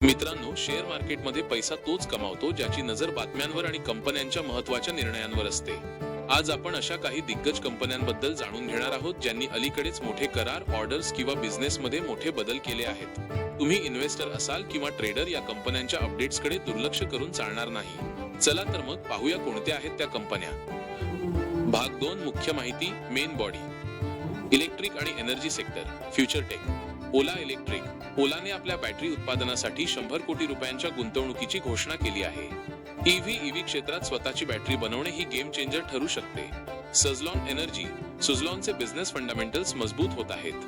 मित्रांनो, शेअर मार्केटमध्ये पैसा तोच कमावतो ज्याची नजर बातम्यांवर आणि कंपन्यांच्या महत्त्वाच्या निर्णयांवर असते. आज आपण अशा काही दिग्गज कंपन्यांबद्दल जाणून घेणार आहोत ज्यांनी अलीकडेच मोठे करार, ऑर्डर्स किंवा बिझनेसमध्ये मोठे बदल केले आहेत. तुम्ही इन्व्हेस्टर असाल किंवा ट्रेडर, या कंपन्यांच्या अपडेट्सकडे दुर्लक्ष करून चालणार नाही. चला तर मग पाहूया कोणत्या आहेत त्या कंपन्या. भाग 2, मुख्य माहिती. Main body. इलेक्ट्रिक आणि energy sector. Future tech. Ola electric. ओलाने आपल्या बॅटरी उत्पादनासाठी 100 कोटी रुपयांच्या गुंतवणुकीची घोषणा केली आहे. ईव्ही क्षेत्रात स्वतःची बॅटरी बनवणे ही गेम चेंजर ठरू शकते. सझलॉन एनर्जी. सुझलॉनचे बिझनेस फंडामेंटल्स मजबूत होत आहेत.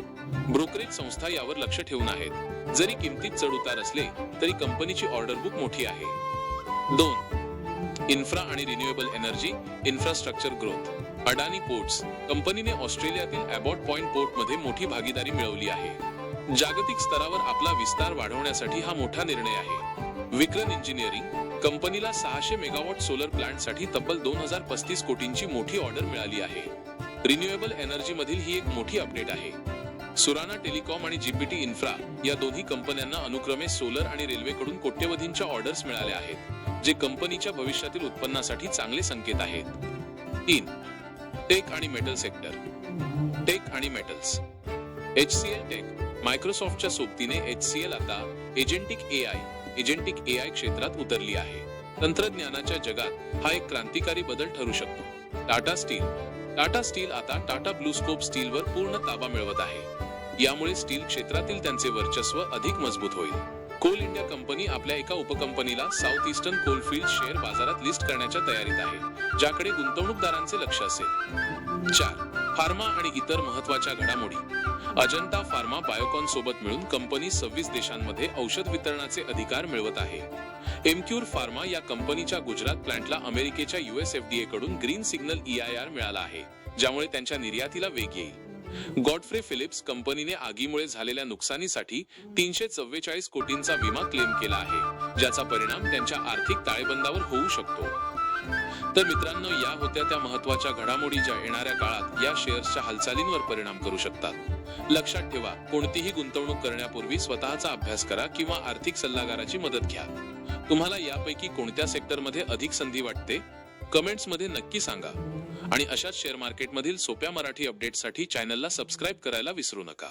ब्रोकरेज संस्था यावर लक्ष ठेवून आहेत. जरी किमतीत चढ उतार असले तरी कंपनीची ऑर्डर बुक मोठी आहे. 2. इन्फ्रा आणि renewable energy. Infrastructure growth. Adani ports. कंपनीने ऑस्ट्रेलियातील अबॉट पॉइंट पोर्टमध्ये मोठी भागीदारी मिळवली आहे. जागतिक स्तरावर आपला विस्तार वाढवण्यासाठी हा मोठा निर्णय आहे. विक्रम इंजिनिअरिंग. कंपनीला 600 मेगावॉट सोलर प्लांटसाठी तब्बल 2035 कोटींची मोठी ऑर्डर मिळाली आहे. रिन्युएबल एनर्जी मधील ही एक मोठी अपडेट आहे. सुराना टेलिकॉम आणि जीपीटी इन्फ्रा या दोन्ही कंपन्यांना अनुक्रमे सोलर आणि रेल्वेकडून कोट्यवधींच्या ऑर्डर्स मिळाल्या आहेत, जे कंपनीच्या भविष्यातील उत्पन्नासाठी चांगले संकेत आहेत. 3. टेक आणि मेटल सेक्टर. टेक आणि मेटल्स. HCL tech. मायक्रोसॉफ्टच्या सोबतीने HCL आता एजेंटिक एआय क्षेत्रात उतरली आहे. तंत्रज्ञानाच्या जगात हा एक क्रांतिकारी बदल ठरू शकतो. टाटा स्टील. टाटा स्टील आता टाटा ब्लूस्कोप स्टीलवर पूर्ण ताबा मिळवत आहे. यामुळे स्टील क्षेत्रातील त्यांचे वर्चस्व अधिक मजबूत होईल. कोल इंडिया कंपनी आपल्या एका उपकंपनीला साऊथ ईस्टर्न कोलफील्ड शेअर बाजारात लिस्ट करण्याच्या तयारीत आहे, ज्याकडे गुंतवणूकदारांचे लक्ष असेल. 4. फार्मा आणि इतर महत्त्वाच्या घडामोडी. अजंता फार्मा बायोकॉन सोबत मिळून कंपनी 26 देशांमध्ये औषध वितरणाचे अधिकार मिळवत आहे. एमक्यूर फार्मा या कंपनीच्या गुजरात प्लांटला अमेरिकेच्या USFDA कडून ग्रीन सिग्नल EIR मिळाला आहे, ज्यामुळे त्यांच्या निर्यातीला वेग येईल. गॉडफ्रे फिलिप्स कंपनीने आगीमुळे झालेल्या नुकसानीसाठी 344 कोटींचा विमा क्लेम केला आहे, ज्याचा परिणाम त्यांच्या आर्थिक ताळेबंदावर होऊ शकतो. तर मित्रांनो, या होत्या त्या महत्त्वाच्या घडामोडी ज्या येणाऱ्या काळात या शेअर्सच्या हालचालींवर परिणाम करू शकतात. लक्षात ठेवा, कोणतीही गुंतवणूक करण्यापूर्वी स्वतःचा अभ्यास करा किंवा आर्थिक सल्लागाराची मदत घ्या. तुम्हाला यापैकी कोणत्या सेक्टरमध्ये अधिक संधी वाटते? कमेंट्समध्ये नक्की सांगा. आणि अशाच शेअर मार्केटमधील सोप्या मराठी अपडेट्ससाठी चॅनलला सबस्क्राईब करायला विसरू नका.